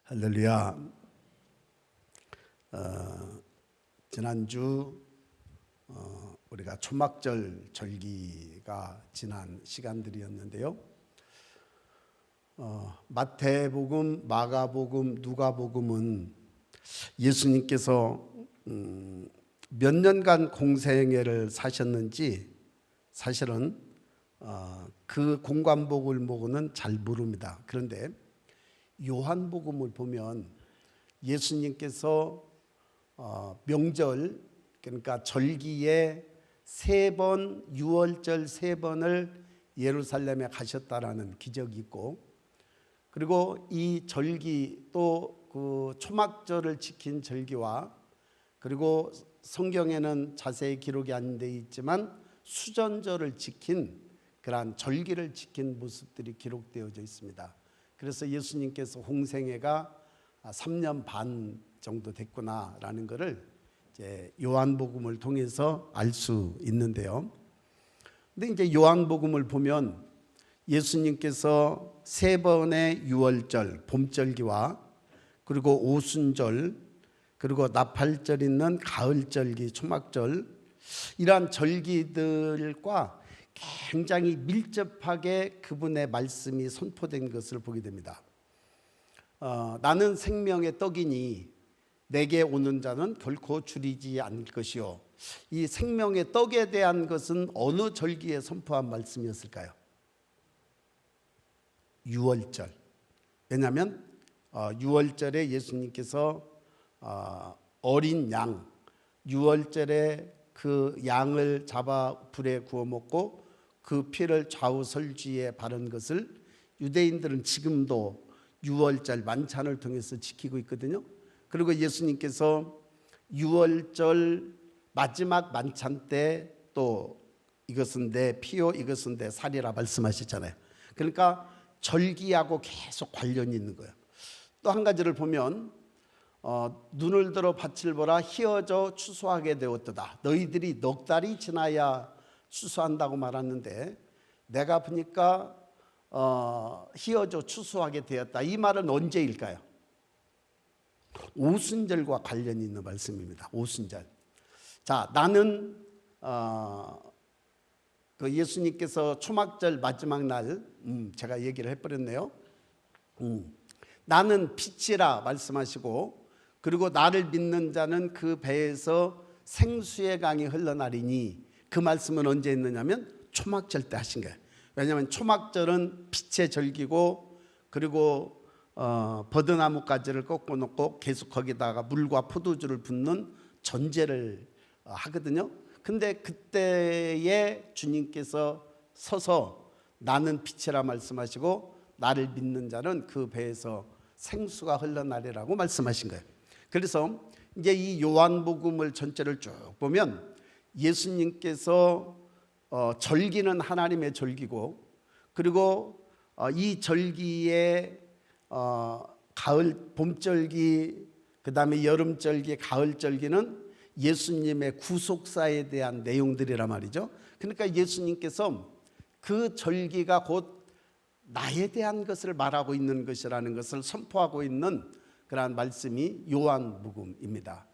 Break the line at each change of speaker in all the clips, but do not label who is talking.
할렐루야. 지난주 우리가 초막절 절기가 지난 시간들이었는데요. 마태복음, 마가복음, 누가복음은 예수님께서 몇 년간 공생애를 사셨는지 사실은 그 공관복을 보고는 잘 모릅니다. 그런데 요한복음을 보면 예수님께서 명절, 그러니까 절기에 3번, 유월절 3번을 예루살렘에 가셨다라는 기적이 있고, 그리고 이 절기 또 그 초막절을 지킨 절기와, 그리고 성경에는 자세히 기록이 안 돼 있지만 수전절을 지킨 그러한 절기를 지킨 모습들이 기록되어져 있습니다. 그래서 예수님께서 공생애가 3년 반 정도 됐구나라는 것을 이제 요한복음을 통해서 알 수 있는데요. 근데 이제 요한복음을 보면 예수님께서 3번의 유월절, 봄절기와 그리고 오순절, 그리고 나팔절 있는 가을절기, 초막절, 이러한 절기들과 굉장히 밀접하게 그분의 말씀이 선포된 것을 보게 됩니다. 나는 생명의 떡이니 내게 오는 자는 결코 줄이지 않을 것이요. 이 생명의 떡에 대한 것은 어느 절기에 선포한 말씀이었을까요? 유월절. 왜냐하면 유월절에 예수님께서 어린 양, 유월절에 그 양을 잡아 불에 구워 먹고 그 피를 좌우설주에 바른 것을 유대인들은 지금도 유월절 만찬을 통해서 지키고 있거든요. 그리고 예수님께서 유월절 마지막 만찬 때 또 이것은 내 피요 이것은 내 살이라 말씀하셨잖아요. 그러니까 절기하고 계속 관련이 있는 거예요. 또 한 가지를 보면 눈을 들어 밭을 보라 희어져 추수하게 되었도다. 너희들이 넉 달이 지나야 추수한다고 말하는데, 내가 보니까 희어져 추수하게 되었다. 이 말은 언제일까요? 오순절과 관련이 있는 말씀입니다. 오순절. 자, 나는 그 예수님께서 초막절 마지막 날 제가 얘기를 해버렸네요. 나는 빛이라 말씀하시고, 그리고 나를 믿는 자는 그 배에서 생수의 강이 흘러나리니, 그 말씀은 언제 했느냐면 초막절 때 하신 거예요. 왜냐하면 초막절은 빛의 절기고, 그리고 버드나무 가지를 꺾어 놓고 계속 거기다가 물과 포도주를 붓는 전제를 하거든요. 근데 그때에 주님께서 서서 나는 빛이라 말씀하시고 나를 믿는 자는 그 배에서 생수가 흘러나리라고 말씀하신 거예요. 그래서 이제 이 요한복음을 전체를 쭉 보면 예수님께서 절기는 하나님의 절기고, 그리고 이 절기에 가을, 봄절기, 그 다음에 여름절기, 가을절기는 예수님의 구속사에 대한 내용들이란 말이죠. 그러니까 예수님께서 그 절기가 곧 나에 대한 것을 말하고 있는 것이라는 것을 선포하고 있는 그러한 말씀이 요한복음입니다.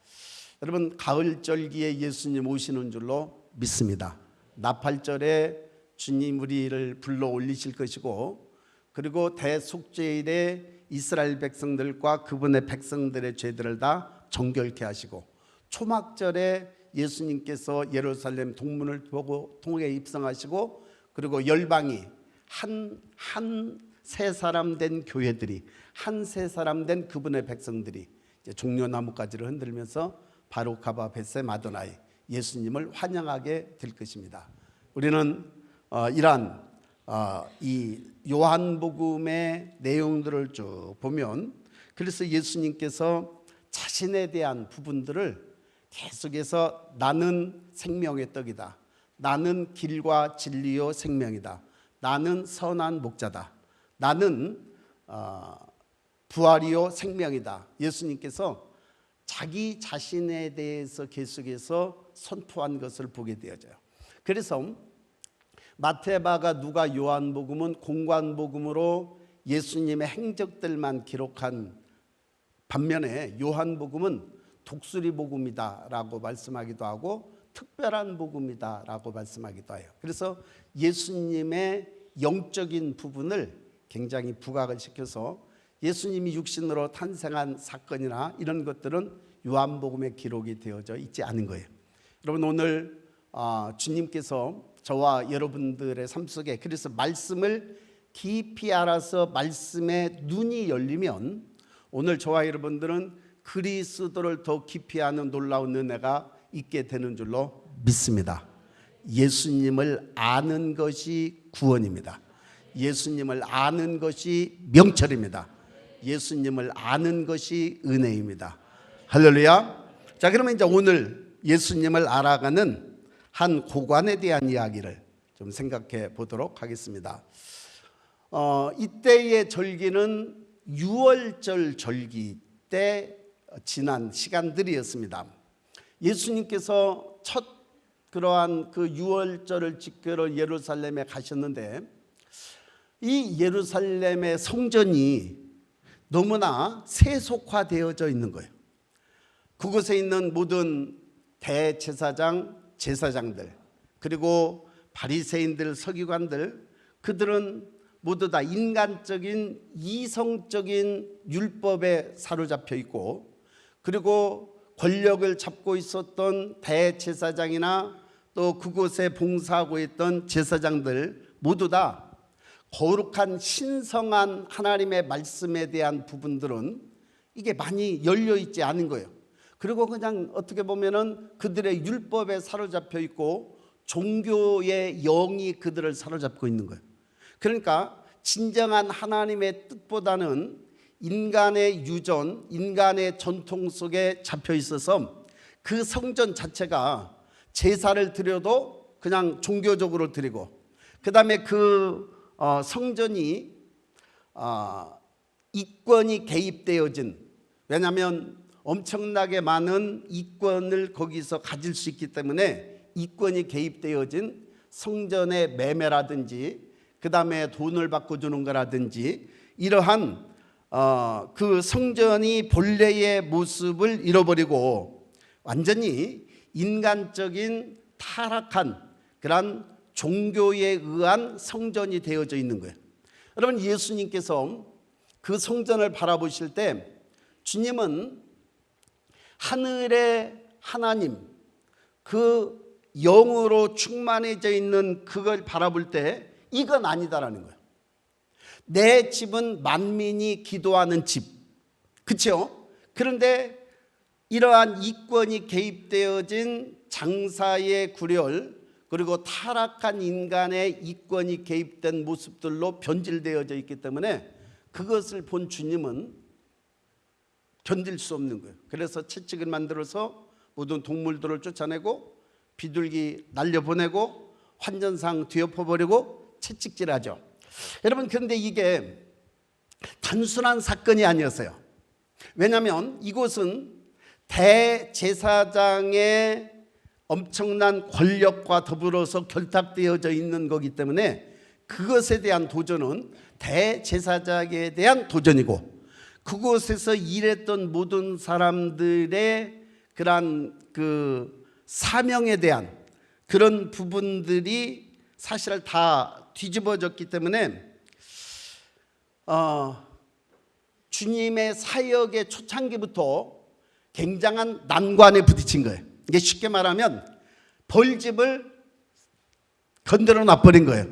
여러분, 가을절기에 예수님 오시는 줄로 믿습니다. 나팔절에 주님 우리를 불러 올리실 것이고, 그리고 대속죄일에 이스라엘 백성들과 그분의 백성들의 죄들을 다 정결케 하시고, 초막절에 예수님께서 예루살렘 동문을 보고 통에 입성하시고, 그리고 열방이 한 세 사람 된 교회들이, 한 세 사람 된 그분의 백성들이 이제 종려나무가지를 흔들면서 바로카바 벳세 마도나이 예수님을 환영하게 될 것입니다. 우리는 이러한 이 요한복음의 내용들을 쭉 보면, 그래서 예수님께서 자신에 대한 부분들을 계속해서 나는 생명의 떡이다, 나는 길과 진리요 생명이다, 나는 선한 목자다, 나는 부활이요 생명이다. 예수님께서 자기 자신에 대해서 계속해서 선포한 것을 보게 되어져요. 그래서 마태, 마가, 누가, 요한복음은 공관복음으로 예수님의 행적들만 기록한 반면에 요한복음은 독수리 복음이다라고 말씀하기도 하고 특별한 복음이다라고 말씀하기도 해요. 그래서 예수님의 영적인 부분을 굉장히 부각을 시켜서 예수님이 육신으로 탄생한 사건이나 이런 것들은 요한복음에 기록이 되어져 있지 않은 거예요. 여러분, 오늘 주님께서 저와 여러분들의 삶 속에 그래서 말씀을 깊이 알아서 말씀에 눈이 열리면 오늘 저와 여러분들은 그리스도를 더 깊이 아는 놀라운 은혜가 있게 되는 줄로 믿습니다. 예수님을 아는 것이 구원입니다. 예수님을 아는 것이 명철입니다. 예수님을 아는 것이 은혜입니다. 할렐루야. 자, 그러면 이제 오늘 예수님을 알아가는 한 고관에 대한 이야기를 좀 생각해 보도록 하겠습니다. 이때의 절기는 유월절 절기 때 지난 시간들이었습니다. 예수님께서 첫 그러한 그 유월절을 지키러 예루살렘에 가셨는데 이 예루살렘의 성전이 너무나 세속화되어져 있는 거예요. 그곳에 있는 모든 대제사장, 제사장들, 그리고 바리새인들, 서기관들, 그들은 모두 다 인간적인 이성적인 율법에 사로잡혀 있고, 그리고 권력을 잡고 있었던 대제사장이나 또 그곳에 봉사하고 있던 제사장들 모두 다 거룩한 신성한 하나님의 말씀에 대한 부분들은 이게 많이 열려 있지 않은 거예요. 그리고 그냥 어떻게 보면은 그들의 율법에 사로잡혀 있고 종교의 영이 그들을 사로잡고 있는 거예요. 그러니까 진정한 하나님의 뜻보다는 인간의 유전, 인간의 전통 속에 잡혀 있어서 그 성전 자체가 제사를 드려도 그냥 종교적으로 드리고, 그 다음에 그 성전이 이권이 개입되어진, 왜냐하면 엄청나게 많은 이권을 거기서 가질 수 있기 때문에 이권이 개입되어진 성전의 매매라든지 그 다음에 돈을 받고 주는 거라든지 이러한 그 성전이 본래의 모습을 잃어버리고 완전히 인간적인 타락한 그런 종교에 의한 성전이 되어져 있는 거예요. 여러분, 예수님께서 그 성전을 바라보실 때 주님은 하늘의 하나님, 그 영으로 충만해져 있는 그걸 바라볼 때 이건 아니다라는 거예요. 내 집은 만민이 기도하는 집, 그렇죠? 그런데 이러한 이권이 개입되어진 장사의 구렬, 그리고 타락한 인간의 이권이 개입된 모습들로 변질되어져 있기 때문에 그것을 본 주님은 견딜 수 없는 거예요. 그래서 채찍을 만들어서 모든 동물들을 쫓아내고 비둘기 날려보내고 환전상 뒤엎어버리고 채찍질하죠. 여러분, 그런데 이게 단순한 사건이 아니었어요. 왜냐하면 이곳은 대제사장의 엄청난 권력과 더불어서 결탁되어져 있는 거기 때문에 그것에 대한 도전은 대제사장에 대한 도전이고, 그곳에서 일했던 모든 사람들의 그런 그 사명에 대한 그런 부분들이 사실 다 뒤집어졌기 때문에 주님의 사역의 초창기부터 굉장한 난관에 부딪힌 거예요. 이게 쉽게 말하면 벌집을 건드려 놔버린 거예요.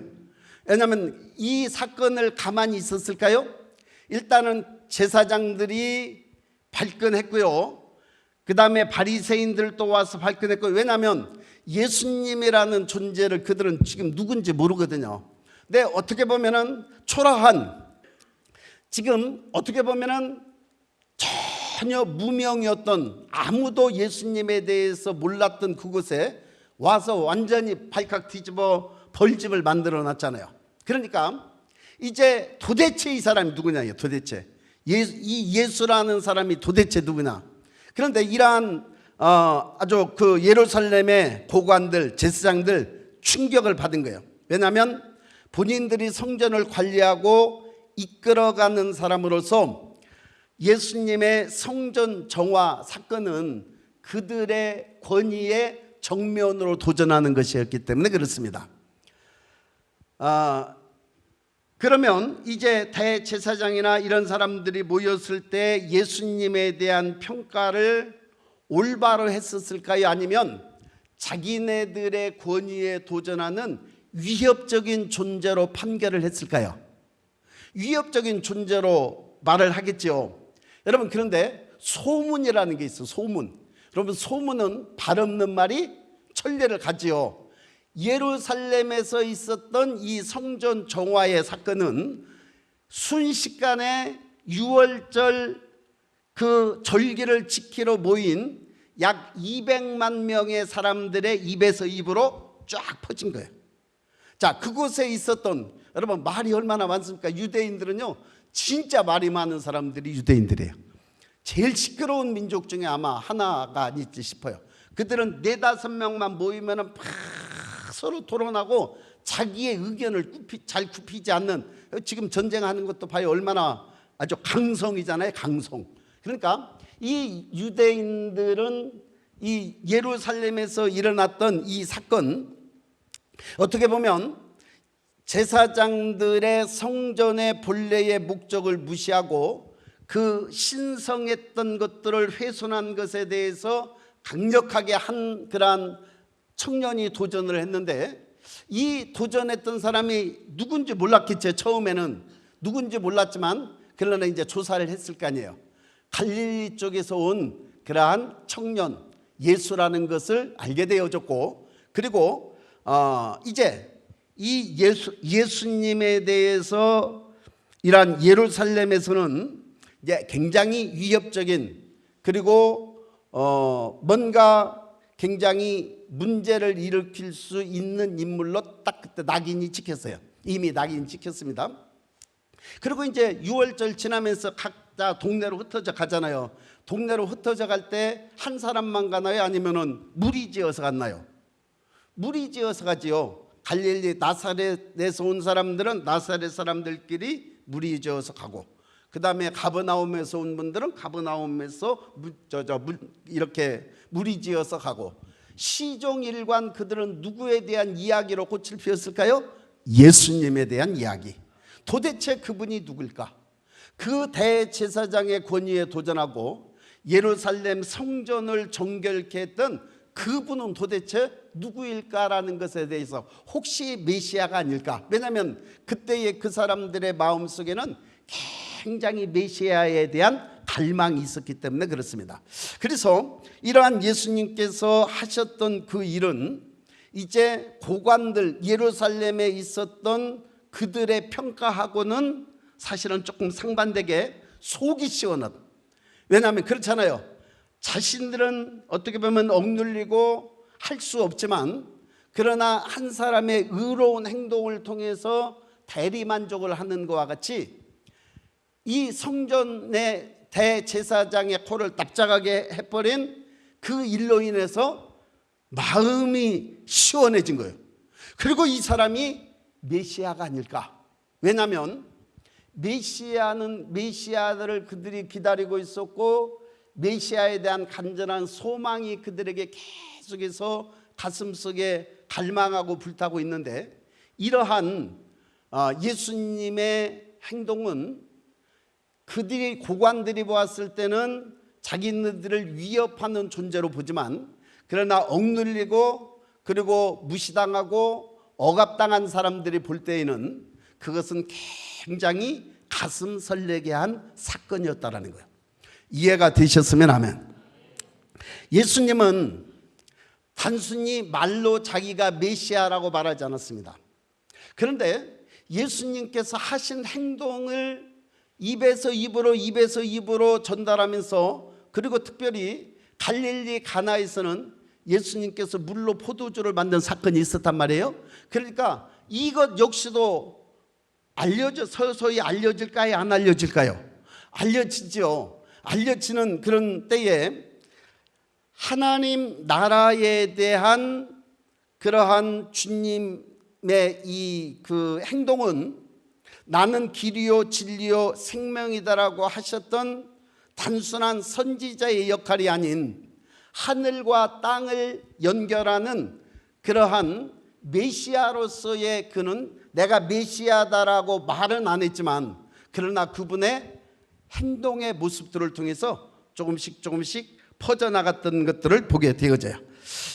왜냐하면 이 사건을 가만히 있었을까요? 일단은 제사장들이 발끈했고요. 그 다음에 바리새인들도 와서 발끈했고, 왜냐하면 예수님이라는 존재를 그들은 지금 누군지 모르거든요. 근데 어떻게 보면은 초라한, 지금 어떻게 보면은 전혀 무명이었던, 아무도 예수님에 대해서 몰랐던 그곳에 와서 완전히 발칵 뒤집어 벌집을 만들어 놨잖아요. 그러니까 이제 도대체 이 사람이 누구냐, 도대체 이 예수라는 사람이 도대체 누구냐. 그런데 이러한 아주 그 예루살렘의 고관들, 제사장들 충격을 받은 거예요. 왜냐하면 본인들이 성전을 관리하고 이끌어가는 사람으로서 예수님의 성전 정화 사건은 그들의 권위의 정면으로 도전하는 것이었기 때문에 그렇습니다. 그러면 이제 대제사장이나 이런 사람들이 모였을 때 예수님에 대한 평가를 올바로 했었을까요? 아니면 자기네들의 권위에 도전하는 위협적인 존재로 판결을 했을까요? 위협적인 존재로 말을 하겠죠. 여러분, 그런데 소문이라는 게 있어요. 소문. 여러분, 소문은 발 없는 말이 천리를 가지요. 예루살렘에서 있었던 이 성전 정화의 사건은 순식간에 유월절 그 절기를 지키러 모인 약 200만 명의 사람들의 입에서 입으로 쫙 퍼진 거예요. 자, 그곳에 있었던, 여러분, 말이 얼마나 많습니까? 유대인들은요, 진짜 말이 많은 사람들이 유대인들이에요. 제일 시끄러운 민족 중에 아마 하나가 아닐지 싶어요. 그들은 4-5명만 모이면 막 서로 토론하고 자기의 의견을 잘 굽히지 않는, 지금 전쟁하는 것도 봐요. 얼마나 아주 강성이잖아요. 강성. 그러니까 이 유대인들은 이 예루살렘에서 일어났던 이 사건, 어떻게 보면 제사장들의 성전의 본래의 목적을 무시하고 그 신성했던 것들을 훼손한 것에 대해서 강력하게 한 그러한 청년이 도전을 했는데, 이 도전했던 사람이 누군지 몰랐겠죠. 처음에는 누군지 몰랐지만 그러나 이제 조사를 했을 거 아니에요. 갈릴리 쪽에서 온 그러한 청년 예수라는 것을 알게 되어졌고, 그리고 이제 이 예수님에 대해서 이러한 예루살렘에서는 이제 굉장히 위협적인, 그리고 뭔가 굉장히 문제를 일으킬 수 있는 인물로 딱 그때 낙인이 찍혔어요. 이미 낙인이 찍혔습니다. 그리고 이제 6월절 지나면서 각자 동네로 흩어져 가잖아요. 동네로 흩어져 갈 때 한 사람만 가나요? 아니면은 무리지어서 갔나요? 무리지어서 가지요. 갈릴리 나사렛에서 온 사람들은 나사렛 사람들끼리 무리지어서 가고, 그 다음에 가버나움에서 온 분들은 가버나움에서 이렇게 무리지어서 가고, 시종일관 그들은 누구에 대한 이야기로 꽃을 피웠을까요? 예수님에 대한 이야기. 도대체 그분이 누굴까? 그 대제사장의 권위에 도전하고 예루살렘 성전을 정결케 했던 그분은 도대체 누구일까라는 것에 대해서 혹시 메시아가 아닐까? 왜냐하면 그때의 그 사람들의 마음속에는 굉장히 메시아에 대한 갈망이 있었기 때문에 그렇습니다. 그래서 이러한 예수님께서 하셨던 그 일은 이제 고관들, 예루살렘에 있었던 그들의 평가하고는 사실은 조금 상반되게 속이 시원하다. 왜냐하면 그렇잖아요. 자신들은 어떻게 보면 억눌리고 할 수 없지만, 그러나 한 사람의 의로운 행동을 통해서 대리만족을 하는 것과 같이 이 성전의 대제사장의 코를 납작하게 해버린 그 일로 인해서 마음이 시원해진 거예요. 그리고 이 사람이 메시아가 아닐까? 왜냐하면 메시아들을 그들이 기다리고 있었고, 메시아에 대한 간절한 소망이 그들에게 계속해서 가슴속에 갈망하고 불타고 있는데, 이러한 예수님의 행동은 그들이 고관들이 보았을 때는 자기네들을 위협하는 존재로 보지만, 그러나 억눌리고 그리고 무시당하고 억압당한 사람들이 볼 때에는 그것은 굉장히 가슴 설레게 한 사건이었다라는 거예요. 이해가 되셨으면 하면. 예수님은 단순히 말로 자기가 메시아라고 말하지 않았습니다. 그런데 예수님께서 하신 행동을 입에서 입으로 전달하면서, 그리고 특별히 갈릴리 가나에서는 예수님께서 물로 포도주를 만든 사건이 있었단 말이에요. 그러니까 이것 역시도 서서히 알려질까요? 안 알려질까요? 알려지죠. 알려지는 그런 때에 하나님 나라에 대한 그러한 주님의 이 그 행동은 나는 길이요 진리요 생명이다라고 하셨던 단순한 선지자의 역할이 아닌 하늘과 땅을 연결하는 그러한 메시아로서의, 그는 내가 메시아다라고 말은 안 했지만 그러나 그분의 행동의 모습들을 통해서 조금씩 퍼져나갔던 것들을 보게 되어져요.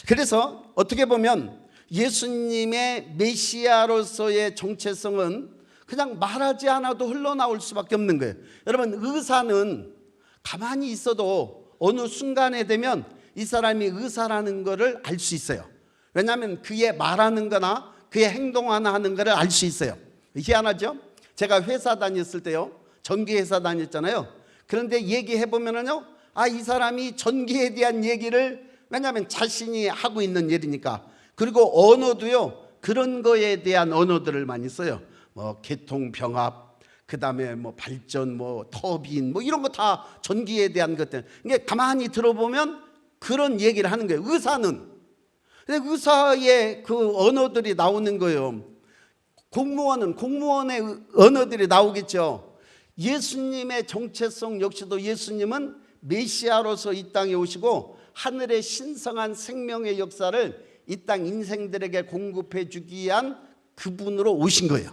그래서 어떻게 보면 예수님의 메시아로서의 정체성은 그냥 말하지 않아도 흘러나올 수밖에 없는 거예요. 여러분, 의사는 가만히 있어도 어느 순간에 되면 이 사람이 의사라는 것을 알 수 있어요. 왜냐하면 그의 말하는 거나 그의 행동하는 거를 알 수 있어요. 희한하죠? 제가 회사 다녔을 때요, 전기회사 다녔잖아요. 그런데 얘기해 보면은요, 이 사람이 전기에 대한 얘기를, 왜냐하면 자신이 하고 있는 일이니까. 그리고 언어도요, 그런 거에 대한 언어들을 많이 써요. 뭐 계통병합, 그 다음에 뭐 발전, 뭐 터빈, 뭐 이런 거 다 전기에 대한 것들. 이게 가만히 들어보면 그런 얘기를 하는 거예요. 의사는. 근데 의사의 그 언어들이 나오는 거예요. 공무원은 공무원의 언어들이 나오겠죠. 예수님의 정체성 역시도 예수님은 메시아로서 이 땅에 오시고 하늘의 신성한 생명의 역사를 이 땅 인생들에게 공급해 주기 위한 그분으로 오신 거예요.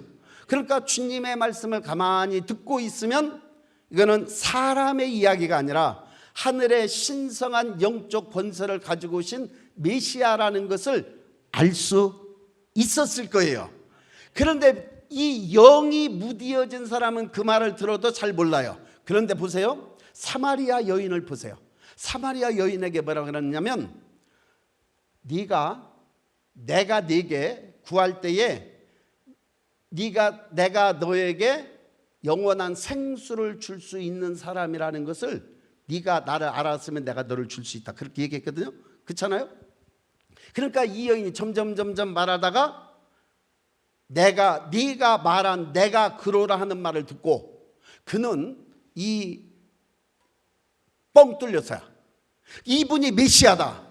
그러니까 주님의 말씀을 가만히 듣고 있으면 이거는 사람의 이야기가 아니라 하늘의 신성한 영적 권세를 가지고 오신 메시아라는 것을 알 수 있었을 거예요. 그런데 이 영이 무디어진 사람은 그 말을 들어도 잘 몰라요. 그런데 보세요, 사마리아 여인을 보세요. 사마리아 여인에게 뭐라고 그러냐면, 내가 네게 구할 때에 내가 너에게 영원한 생수를 줄 수 있는 사람이라는 것을 네가 나를 알았으면 내가 너를 줄 수 있다, 그렇게 얘기했거든요. 그렇잖아요? 그러니까 이 여인이 점점 말하다가 네가 말한 내가 그러라 하는 말을 듣고 그는 이 뻥 뚫렸어요. 이분이 메시아다.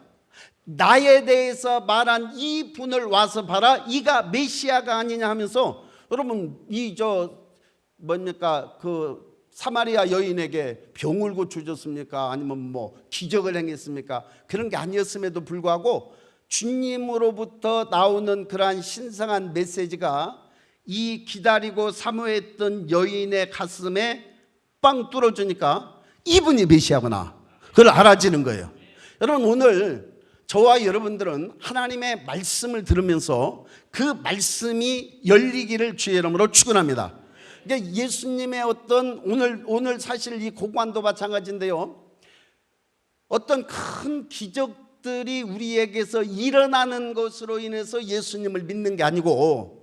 나에 대해서 말한 이 분을 와서 봐라. 이가 메시아가 아니냐 하면서, 여러분 그 사마리아 여인에게 병을 고쳐줬습니까? 아니면 뭐 기적을 행했습니까? 그런 게 아니었음에도 불구하고 주님으로부터 나오는 그러한 신성한 메시지가 이 기다리고 사모했던 여인의 가슴에 빵 뚫어주니까 이분이 메시아구나, 그걸 알아지는 거예요. 여러분, 오늘 저와 여러분들은 하나님의 말씀을 들으면서 그 말씀이 열리기를 주의 이름으로 축원합니다. 그러니까 예수님의 어떤 오늘 사실 이 고관도 마찬가지인데요, 어떤 큰 기적들이 우리에게서 일어나는 것으로 인해서 예수님을 믿는 게 아니고,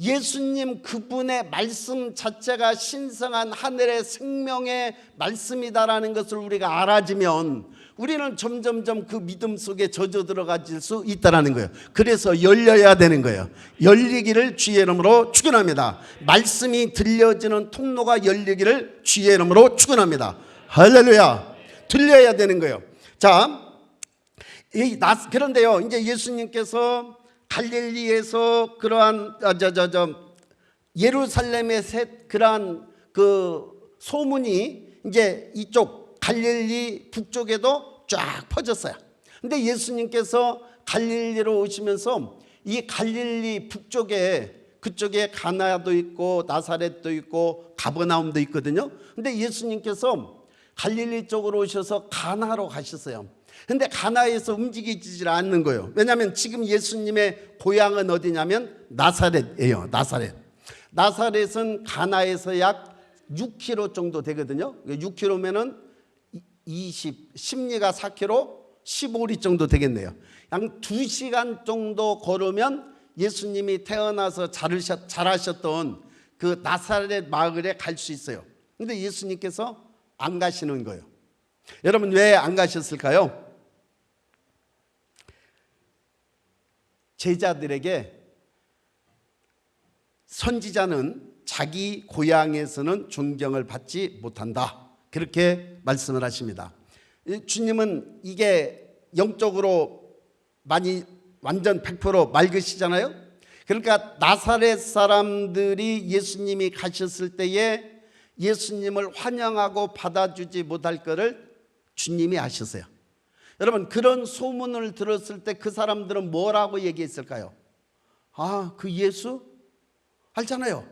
예수님 그분의 말씀 자체가 신성한 하늘의 생명의 말씀이다라는 것을 우리가 알아지면 우리는 점점 그 믿음 속에 젖어 들어갈 수 있다는 거예요. 그래서 열려야 되는 거예요. 열리기를 주의 이름으로 축원합니다. 말씀이 들려지는 통로가 열리기를 주의 이름으로 축원합니다. 할렐루야. 들려야 되는 거예요. 자, 그런데요, 이제 예수님께서 갈릴리에서 그러한 예루살렘의 그러한 그 소문이 이제 이쪽 갈릴리 북쪽에도 쫙 퍼졌어요. 근데 예수님께서 갈릴리로 오시면서 이 갈릴리 북쪽에, 그쪽에 가나도 있고 나사렛도 있고 가버나움도 있거든요. 근데 예수님께서 갈릴리 쪽으로 오셔서 가나로 가셨어요. 근데 가나에서 움직이지 않는 거예요. 왜냐하면 지금 예수님의 고향은 어디냐면 나사렛이에요. 나사렛은 가나에서 약 6km 정도 되거든요. 6km면은 10리가 4km, 15리 정도 되겠네요. 약 2시간 정도 걸으면 예수님이 태어나서 자라셨던 그 나사렛 마을에 갈 수 있어요. 근데 예수님께서 안 가시는 거예요. 여러분, 왜 안 가셨을까요? 제자들에게 선지자는 자기 고향에서는 존경을 받지 못한다, 그렇게 말씀을 하십니다. 주님은 이게 영적으로 많이 완전 100% 맑으시잖아요. 그러니까 나사렛 사람들이 예수님이 가셨을 때에 예수님을 환영하고 받아주지 못할 것을 주님이 아셨어요. 여러분, 그런 소문을 들었을 때 그 사람들은 뭐라고 얘기했을까요? 아, 그 예수? 알잖아요.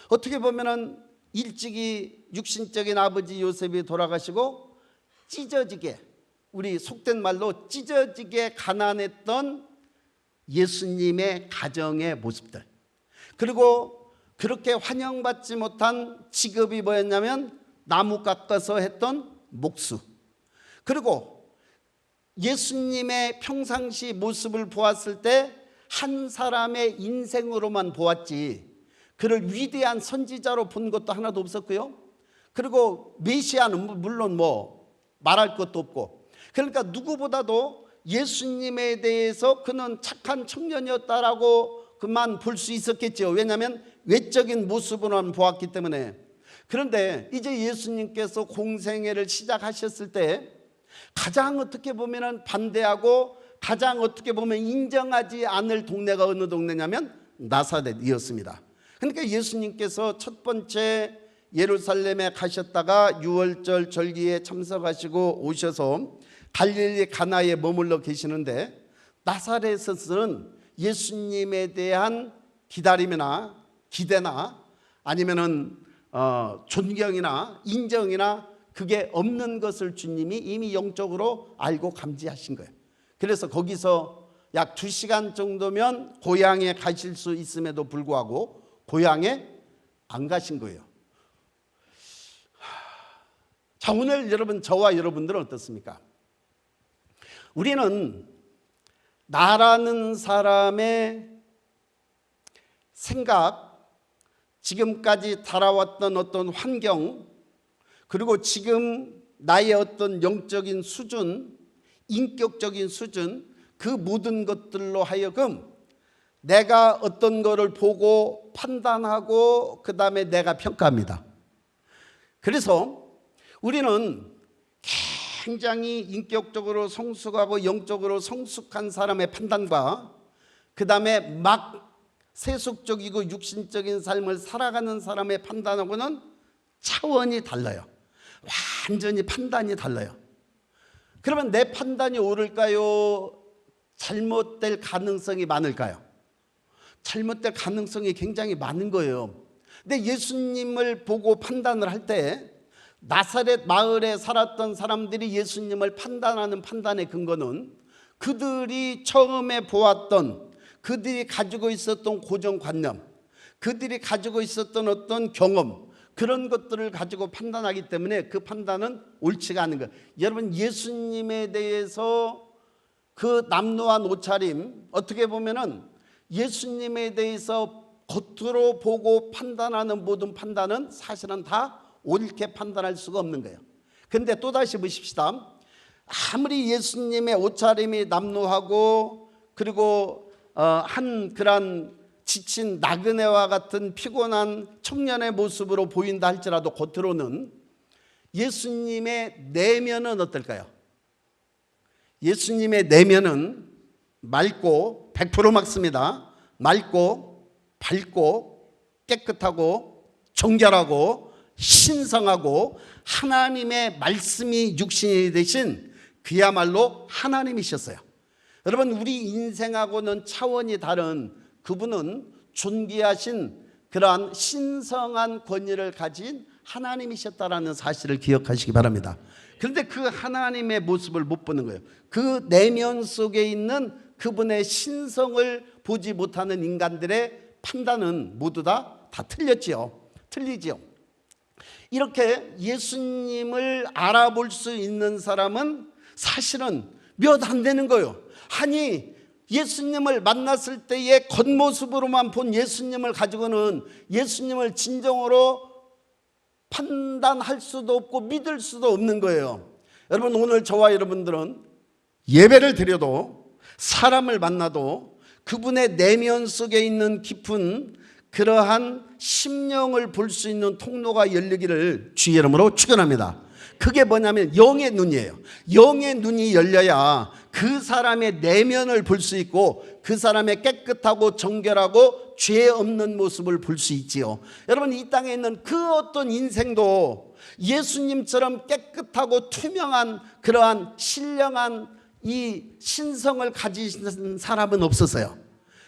어떻게 보면은 일찍이 육신적인 아버지 요셉이 돌아가시고 찢어지게, 우리 속된 말로 찢어지게 가난했던 예수님의 가정의 모습들, 그리고 그렇게 환영받지 못한 직업이 뭐였냐면 나무 깎아서 했던 목수, 그리고 예수님의 평상시 모습을 보았을 때 한 사람의 인생으로만 보았지 그를 위대한 선지자로 본 것도 하나도 없었고요. 그리고 메시아는 물론 뭐 말할 것도 없고, 그러니까 누구보다도 예수님에 대해서 그는 착한 청년이었다라고 그만 볼 수 있었겠죠. 왜냐하면 외적인 모습으로만 보았기 때문에. 그런데 이제 예수님께서 공생애를 시작하셨을 때 가장 어떻게 보면 반대하고 가장 어떻게 보면 인정하지 않을 동네가 어느 동네냐면 나사렛이었습니다. 그러니까 예수님께서 첫 번째 예루살렘에 가셨다가 유월절 절기에 참석하시고 오셔서 갈릴리 가나에 머물러 계시는데, 나사렛에서는 예수님에 대한 기다림이나 기대나 아니면은 존경이나 인정이나 그게 없는 것을 주님이 이미 영적으로 알고 감지하신 거예요. 그래서 거기서 약 2시간 정도면 고향에 가실 수 있음에도 불구하고 고향에 안 가신 거예요. 자, 오늘 여러분, 저와 여러분들은 어떻습니까? 우리는 나라는 사람의 생각, 지금까지 달아왔던 어떤 환경, 그리고 지금 나의 어떤 영적인 수준, 인격적인 수준, 그 모든 것들로 하여금 내가 어떤 거를 보고 판단하고 그 다음에 내가 평가합니다. 그래서 우리는 굉장히 인격적으로 성숙하고 영적으로 성숙한 사람의 판단과 그 다음에 막 세속적이고 육신적인 삶을 살아가는 사람의 판단하고는 차원이 달라요. 완전히 판단이 달라요. 그러면 내 판단이 옳을까요? 잘못될 가능성이 많을까요? 잘못될 가능성이 굉장히 많은 거예요. 근데 예수님을 보고 판단을 할 때 나사렛 마을에 살았던 사람들이 예수님을 판단하는 판단의 근거는 그들이 처음에 보았던, 그들이 가지고 있었던 고정관념, 그들이 가지고 있었던 어떤 경험, 그런 것들을 가지고 판단하기 때문에 그 판단은 옳지가 않은 거예요. 여러분, 예수님에 대해서 그 남루한 옷차림, 어떻게 보면은 예수님에 대해서 겉으로 보고 판단하는 모든 판단은 사실은 다 옳게 판단할 수가 없는 거예요. 그런데 또다시 보십시다. 아무리 예수님의 옷차림이 남루하고 그리고 한 그런 지친 나그네와 같은 피곤한 청년의 모습으로 보인다 할지라도 겉으로는 예수님의 내면은 어떨까요? 예수님의 내면은 맑고 100% 맑습니다. 맑고 밝고 깨끗하고 정결하고 신성하고 하나님의 말씀이 육신이 되신 그야말로 하나님이셨어요. 여러분, 우리 인생하고는 차원이 다른 그분은 존귀하신 그러한 신성한 권위를 가진 하나님이셨다라는 사실을 기억하시기 바랍니다. 그런데 그 하나님의 모습을 못 보는 거예요. 그 내면 속에 있는 그분의 신성을 보지 못하는 인간들의 판단은 모두 다 틀렸지요. 틀리지요. 이렇게 예수님을 알아볼 수 있는 사람은 사실은 몇 안 되는 거예요. 아니, 예수님을 만났을 때의 겉모습으로만 본 예수님을 가지고는 예수님을 진정으로 판단할 수도 없고 믿을 수도 없는 거예요. 여러분, 오늘 저와 여러분들은 예배를 드려도 사람을 만나도 그분의 내면 속에 있는 깊은 그러한 심령을 볼 수 있는 통로가 열리기를 주의 이름으로 축원합니다. 그게 뭐냐면 영의 눈이에요. 영의 눈이 열려야 그 사람의 내면을 볼 수 있고 그 사람의 깨끗하고 정결하고 죄 없는 모습을 볼 수 있지요. 여러분, 이 땅에 있는 그 어떤 인생도 예수님처럼 깨끗하고 투명한 그러한 신령한 이 신성을 가지신 사람은 없었어요.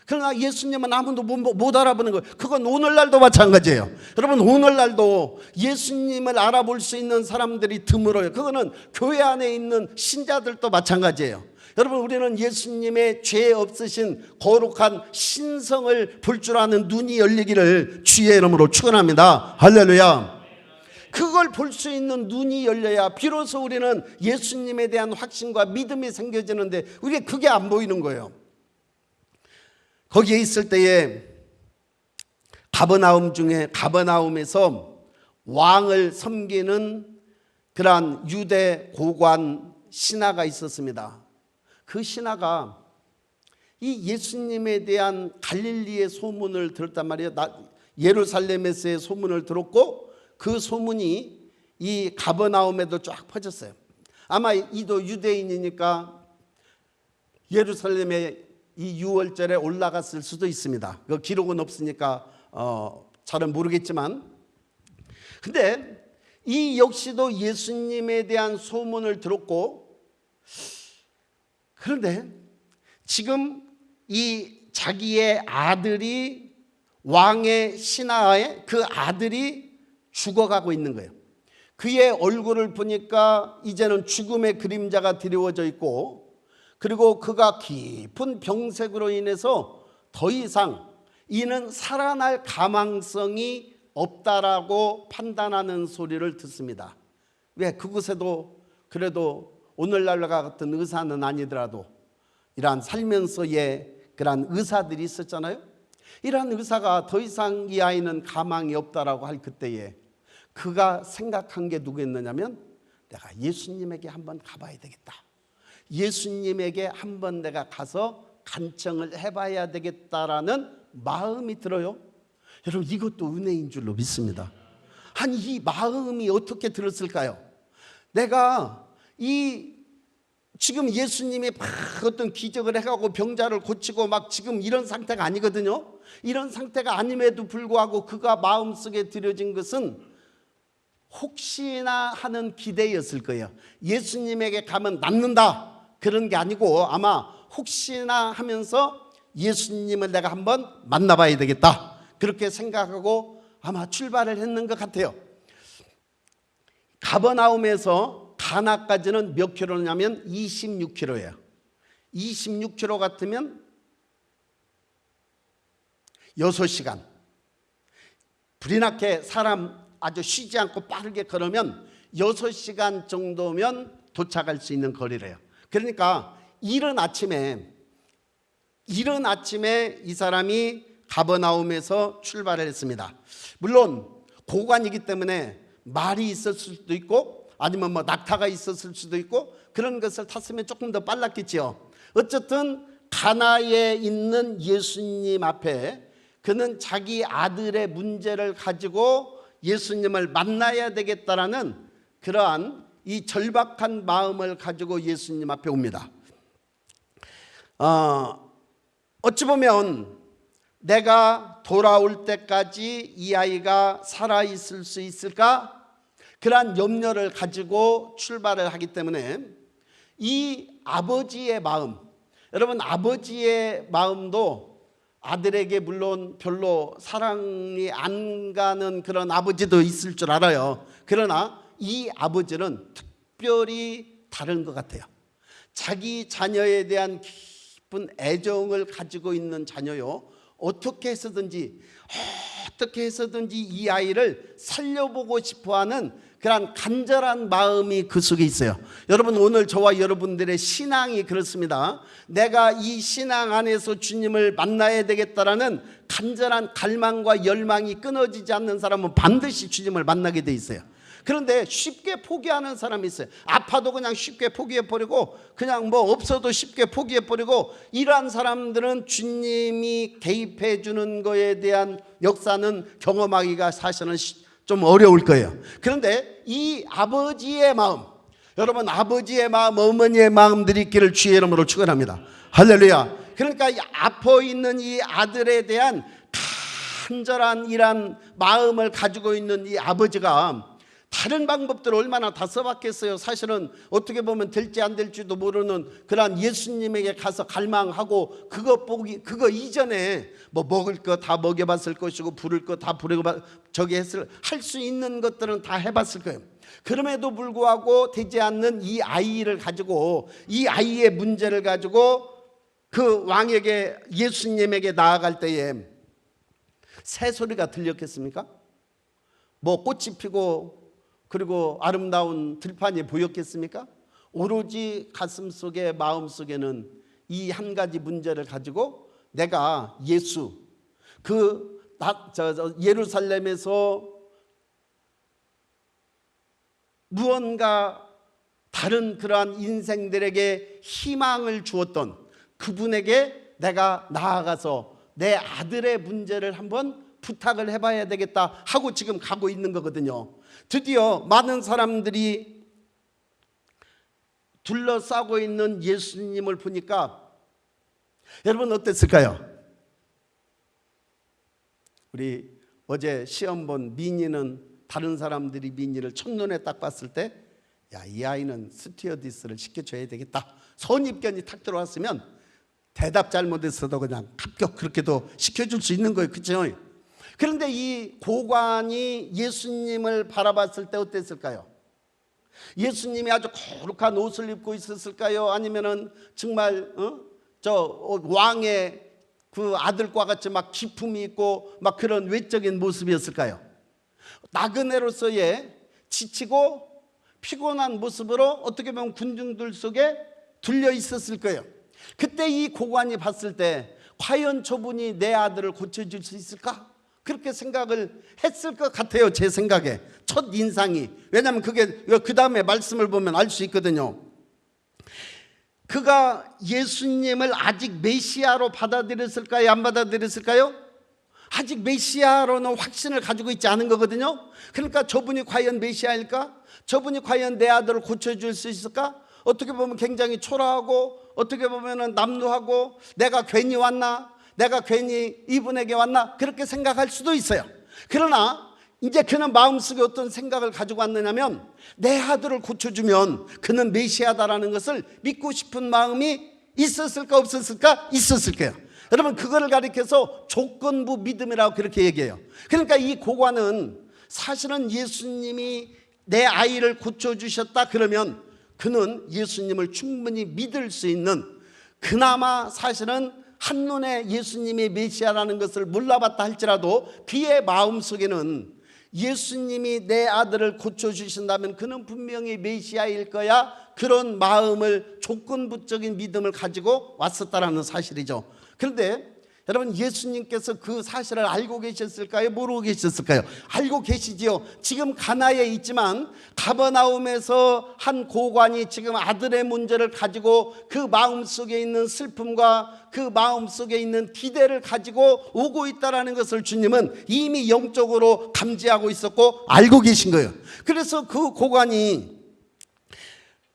그러나 예수님은 아무도 못 알아보는 거예요. 그건 오늘날도 마찬가지예요. 여러분, 오늘날도 예수님을 알아볼 수 있는 사람들이 드물어요. 그거는 교회 안에 있는 신자들도 마찬가지예요. 여러분, 우리는 예수님의 죄 없으신 거룩한 신성을 볼 줄 아는 눈이 열리기를 주의 이름으로 축원합니다. 할렐루야. 그걸 볼 수 있는 눈이 열려야 비로소 우리는 예수님에 대한 확신과 믿음이 생겨지는데 우리가 그게 안 보이는 거예요. 거기에 있을 때에 가버나움에서 왕을 섬기는 그러한 유대 고관 신하가 있었습니다. 그 신하가 이 예수님에 대한 갈릴리의 소문을 들었단 말이에요. 예루살렘에서의 소문을 들었고 그 소문이 이 가버나움에도 쫙 퍼졌어요. 아마 이도 유대인이니까 예루살렘에 이 6월절에 올라갔을 수도 있습니다. 그 기록은 없으니까 잘은 모르겠지만, 근데 이 역시도 예수님에 대한 소문을 들었고, 그런데 지금 이 자기의 아들이 왕의 신하에 그 아들이 죽어가고 있는 거예요. 그의 얼굴을 보니까 이제는 죽음의 그림자가 드리워져 있고, 그리고 그가 깊은 병색으로 인해서 더 이상 이는 살아날 가망성이 없다라고 판단하는 소리를 듣습니다. 왜? 그곳에도 그래도 오늘날과 같은 의사는 아니더라도 이러한 살면서의 그러한 의사들이 있었잖아요. 이러한 의사가 더 이상 이 아이는 가망이 없다라고 할 그때에 그가 생각한 게 누구였느냐면, 내가 예수님에게 한번 가봐야 되겠다. 예수님에게 한번 내가 가서 간청을 해봐야 되겠다라는 마음이 들어요. 여러분, 이것도 은혜인 줄로 믿습니다. 아니, 이 마음이 어떻게 들었을까요? 내가 지금 예수님이 막 어떤 기적을 해가고 병자를 고치고 막 지금 이런 상태가 아니거든요. 이런 상태가 아님에도 불구하고 그가 마음속에 들여진 것은 혹시나 하는 기대였을 거예요. 예수님에게 가면 낫는다 그런 게 아니고 아마 혹시나 하면서 예수님을 내가 한번 만나봐야 되겠다 그렇게 생각하고 아마 출발을 했는 것 같아요. 가버나움에서 가나까지는 몇 킬로냐면 26킬로예요. 26킬로 같으면 6시간. 불이 나게 사람 아주 쉬지 않고 빠르게 걸으면 6시간 정도면 도착할 수 있는 거리래요. 그러니까 이른 아침에 이 사람이 가버나움에서 출발을 했습니다. 물론 고관이기 때문에 말이 있었을 수도 있고 아니면 뭐 낙타가 있었을 수도 있고 그런 것을 탔으면 조금 더 빨랐겠지요. 어쨌든 가나에 있는 예수님 앞에 그는 자기 아들의 문제를 가지고 예수님을 만나야 되겠다라는 그러한 이 절박한 마음을 가지고 예수님 앞에 옵니다. 어찌 보면 내가 돌아올 때까지 이 아이가 살아있을 수 있을까? 그러한 염려를 가지고 출발을 하기 때문에 이 아버지의 마음, 여러분 아버지의 마음도 아들에게 물론 별로 사랑이 안 가는 그런 아버지도 있을 줄 알아요. 그러나 이 아버지는 특별히 다른 것 같아요. 자기 자녀에 대한 깊은 애정을 가지고 있는 자녀요. 어떻게 해서든지 이 아이를 살려보고 싶어하는 그런 간절한 마음이 그 속에 있어요. 여러분 오늘 저와 여러분들의 신앙이 그렇습니다. 내가 이 신앙 안에서 주님을 만나야 되겠다라는 간절한 갈망과 열망이 끊어지지 않는 사람은 반드시 주님을 만나게 돼 있어요. 그런데 쉽게 포기하는 사람이 있어요. 아파도 그냥 쉽게 포기해버리고 그냥 뭐 없어도 쉽게 포기해버리고 이러한 사람들은 주님이 개입해 주는 거에 대한 역사는 경험하기가 사실은 좀 어려울 거예요. 그런데 이 아버지의 마음, 여러분 아버지의 마음, 어머니의 마음들이 있기를 주의 이름으로 축원합니다. 할렐루야. 그러니까 아파 있는 이 아들에 대한 간절한 이런 마음을 가지고 있는 이 아버지가 다른 방법들을 얼마나 다 써봤겠어요. 사실은 어떻게 보면 될지 안 될지도 모르는 그런 예수님에게 가서 갈망하고 그거 이전에 뭐 먹을 거 다 먹여봤을 것이고 부를 거 다 부르고 저기 할 수 있는 것들은 다 해봤을 거예요. 그럼에도 불구하고 되지 않는 이 아이를 가지고, 이 아이의 문제를 가지고 그 왕에게, 예수님에게 나아갈 때에 새소리가 들렸겠습니까? 뭐 꽃이 피고 그리고 아름다운 들판이 보였겠습니까? 오로지 가슴 속에, 마음 속에는 이 한 가지 문제를 가지고 내가 예수, 예루살렘에서 무언가 다른 그러한 인생들에게 희망을 주었던 그분에게 내가 나아가서 내 아들의 문제를 한번 부탁을 해봐야 되겠다 하고 지금 가고 있는 거거든요. 드디어 많은 사람들이 둘러싸고 있는 예수님을 보니까 여러분 어땠을까요? 우리 어제 시험 본 민희는 다른 사람들이 민희를 첫눈에 딱 봤을 때 야, 이 아이는 스튜어디스를 시켜줘야 되겠다, 선입견이 탁 들어왔으면 대답 잘못했어도 그냥 합격 그렇게도 시켜줄 수 있는 거예요. 그렇죠? 그런데 이 고관이 예수님을 바라봤을 때 어땠을까요? 예수님이 아주 거룩한 옷을 입고 있었을까요? 아니면은 정말 왕의 그 아들과 같이 막 기품이 있고 막 그런 외적인 모습이었을까요? 나그네로서의 지치고 피곤한 모습으로 어떻게 보면 군중들 속에 둘려 있었을 거예요. 그때 이 고관이 봤을 때 과연 저분이 내 아들을 고쳐줄 수 있을까? 그렇게 생각을 했을 것 같아요. 제 생각에 첫 인상이. 왜냐하면 그게 그 다음에 말씀을 보면 알 수 있거든요. 그가 예수님을 아직 메시아로 받아들였을까요? 안 받아들였을까요? 아직 메시아로는 확신을 가지고 있지 않은 거거든요. 그러니까 저분이 과연 메시아일까? 저분이 과연 내 아들을 고쳐줄 수 있을까? 어떻게 보면 굉장히 초라하고 어떻게 보면 남루하고 내가 괜히 왔나? 내가 괜히 이분에게 왔나? 그렇게 생각할 수도 있어요. 그러나 이제 그는 마음속에 어떤 생각을 가지고 왔느냐면 내 아들을 고쳐주면 그는 메시아다라는 것을 믿고 싶은 마음이 있었을까 없었을까? 있었을 거예요. 여러분 그거를 가리켜서 조건부 믿음이라고 그렇게 얘기해요. 그러니까 이 고관은 사실은 예수님이 내 아이를 고쳐주셨다 그러면 그는 예수님을 충분히 믿을 수 있는, 그나마 사실은 한눈에 예수님이 메시아라는 것을 몰라봤다 할지라도 그의 마음속에는 예수님이 내 아들을 고쳐주신다면 그는 분명히 메시아일 거야, 그런 마음을, 조건부적인 믿음을 가지고 왔었다라는 사실이죠. 그런데 여러분 예수님께서 그 사실을 알고 계셨을까요? 모르고 계셨을까요? 알고 계시지요. 지금 가나에 있지만 가버나움에서 한 고관이 지금 아들의 문제를 가지고 그 마음속에 있는 슬픔과 그 마음속에 있는 기대를 가지고 오고 있다는 것을 주님은 이미 영적으로 감지하고 있었고 알고 계신 거예요. 그래서 그 고관이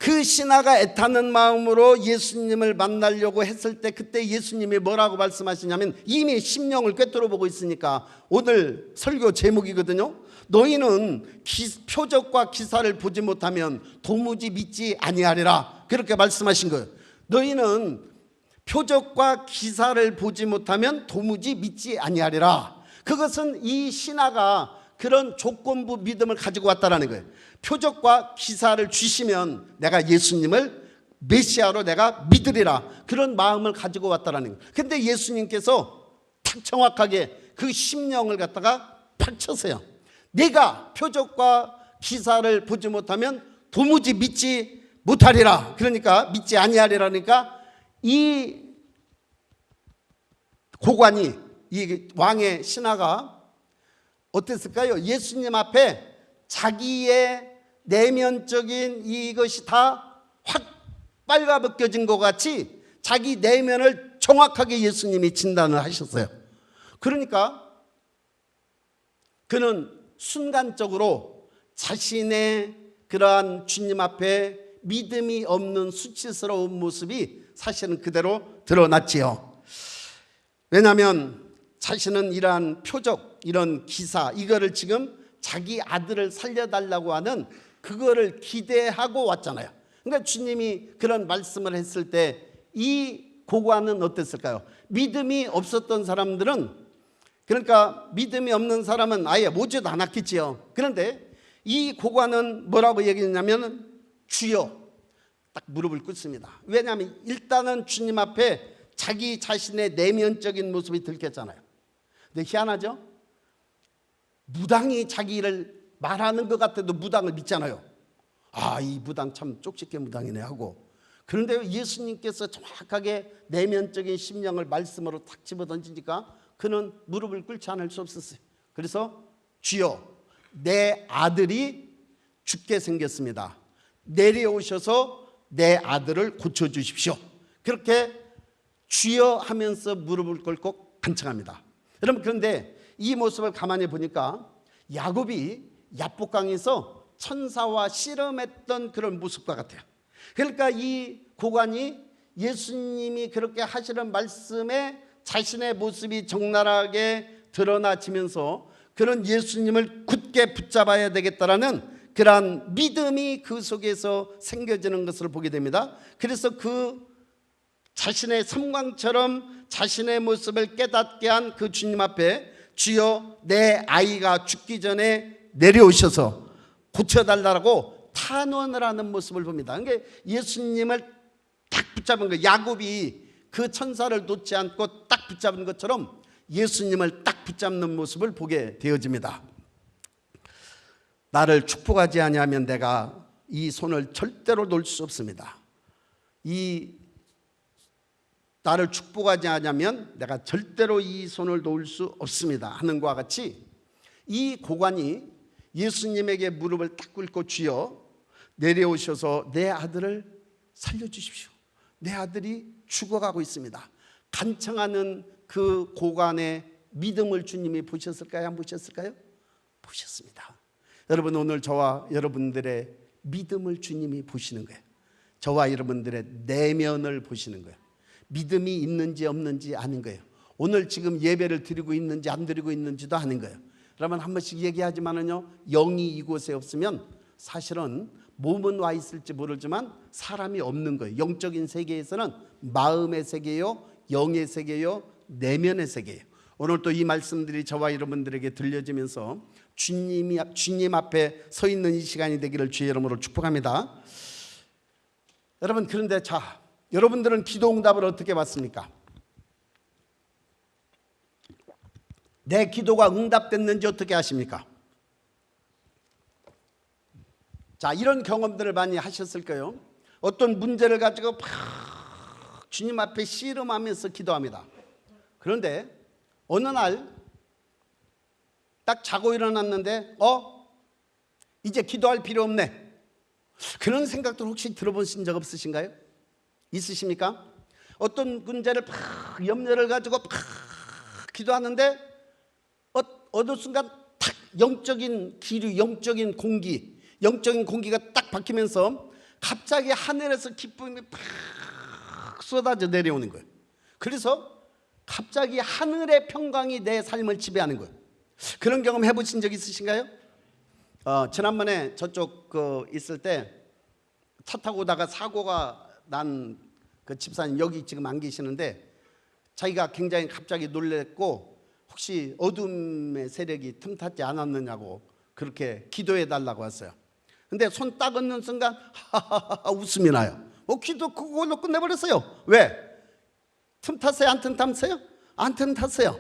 그 신하가 애타는 마음으로 예수님을 만나려고 했을 때 그때 예수님이 뭐라고 말씀하시냐면, 이미 심령을 꿰뚫어 보고 있으니까 오늘 설교 제목이거든요. 너희는 표적과 기사를 보지 못하면 도무지 믿지 아니하리라, 그렇게 말씀하신 거예요. 너희는 표적과 기사를 보지 못하면 도무지 믿지 아니하리라. 그것은 이 신하가 그런 조건부 믿음을 가지고 왔다라는 거예요. 표적과 기사를 주시면 내가 예수님을 메시아로 내가 믿으리라, 그런 마음을 가지고 왔다라는 거예요. 근데 예수님께서 딱 정확하게 그 심령을 갖다가 팍 쳐서요, 내가 표적과 기사를 보지 못하면 도무지 믿지 못하리라, 그러니까 믿지 아니하리라니까 이 고관이, 이 왕의 신하가 어땠을까요? 예수님 앞에 자기의 내면적인 이것이 다 확 빨가벗겨진 것 같이 자기 내면을 정확하게 예수님이 진단을 하셨어요. 그러니까 그는 순간적으로 자신의 그러한 주님 앞에 믿음이 없는 수치스러운 모습이 사실은 그대로 드러났지요. 왜냐하면 자신은 이러한 표적, 이런 기사, 이거를 지금 자기 아들을 살려달라고 하는 그거를 기대하고 왔잖아요. 그러니까 주님이 그런 말씀을 했을 때 이 고관은 어땠을까요? 믿음이 없었던 사람들은, 그러니까 믿음이 없는 사람은 아예 오지도 않았겠지요. 그런데 이 고관은 뭐라고 얘기했냐면 주여, 딱 무릎을 꿇습니다. 왜냐하면 일단은 주님 앞에 자기 자신의 내면적인 모습이 들켰잖아요. 근데 희한하죠? 무당이 자기를 말하는 것 같아도 무당을 믿잖아요. 아, 이 무당 참 쪽집게 무당이네 하고. 그런데 예수님께서 정확하게 내면적인 심령을 말씀으로 탁 집어던지니까 그는 무릎을 꿇지 않을 수 없었어요. 그래서 주여, 내 아들이 죽게 생겼습니다. 내려오셔서 내 아들을 고쳐주십시오. 그렇게 주여 하면서 무릎을 꿇고 간청합니다. 여러분, 그런데 이 모습을 가만히 보니까 야곱이 야복강에서 천사와 씨름했던 그런 모습과 같아요. 그러니까 이 고관이 예수님이 그렇게 하시는 말씀에 자신의 모습이 적나라하게 드러나지면서 그런 예수님을 굳게 붙잡아야 되겠다라는 그러한 믿음이 그 속에서 생겨지는 것을 보게 됩니다. 그래서 그 자신의 섬광처럼 자신의 모습을 깨닫게 한 그 주님 앞에 주여, 내 아이가 죽기 전에 내려오셔서 고쳐달라고 탄원을 하는 모습을 봅니다. 그러니까 예수님을 딱 붙잡은 거예요. 야곱이 그 천사를 놓지 않고 딱 붙잡은 것처럼 예수님을 딱 붙잡는 모습을 보게 되어집니다. 나를 축복하지 아니하면 내가 이 손을 절대로 놓을 수 없습니다. 나를 축복하지 않으면 내가 절대로 이 손을 놓을 수 없습니다 하는 것과 같이 이 고관이 예수님에게 무릎을 딱 꿇고 주여, 내려오셔서 내 아들을 살려주십시오. 내 아들이 죽어가고 있습니다. 간청하는 그 고관의 믿음을 주님이 보셨을까요? 안 보셨을까요? 보셨습니다. 여러분, 오늘 저와 여러분들의 믿음을 주님이 보시는 거예요. 저와 여러분들의 내면을 보시는 거예요. 믿음이 있는지 없는지 아는 거예요. 오늘 지금 예배를 드리고 있는지 안 드리고 있는지도 아는 거예요. 여러분, 한 번씩 얘기하지만은요, 영이 이곳에 없으면 사실은 몸은 와 있을지 모르지만 사람이 없는 거예요. 영적인 세계에서는 마음의 세계요, 영의 세계요, 내면의 세계예요. 오늘 또 이 말씀들이 저와 여러분들에게 들려지면서 주님 앞에 서 있는 이 시간이 되기를 주의 이름으로 축복합니다. 여러분, 그런데 여러분들은 기도 응답을 어떻게 받습니까? 내 기도가 응답됐는지 어떻게 아십니까? 이런 경험들을 많이 하셨을 거예요. 어떤 문제를 가지고 막 주님 앞에 씨름하면서 기도합니다. 그런데 어느 날 딱 자고 일어났는데 이제 기도할 필요 없네, 그런 생각들 혹시 들어보신 적 없으신가요? 있으십니까? 어떤 문제를 막 염려를 가지고 막 기도하는데 어느 순간 탁 영적인 기류, 영적인 공기가 딱 바뀌면서 갑자기 하늘에서 기쁨이 팍 쏟아져 내려오는 거예요. 그래서 갑자기 하늘의 평강이 내 삶을 지배하는 거예요. 그런 경험 해보신 적 있으신가요? 지난번에 저쪽 있을 때 차 타고 오다가 사고가 난 그 집사님 여기 지금 안 계시는데, 자기가 굉장히 갑자기 놀랬고 혹시 어둠의 세력이 틈탔지 않았느냐고 그렇게 기도해 달라고 했어요. 근데 손 딱 얹는 순간 하하하 웃음이 나요. 기도 그걸로 끝내버렸어요. 왜? 틈탔어요? 안 틈탔어요? 안 틈탔어요.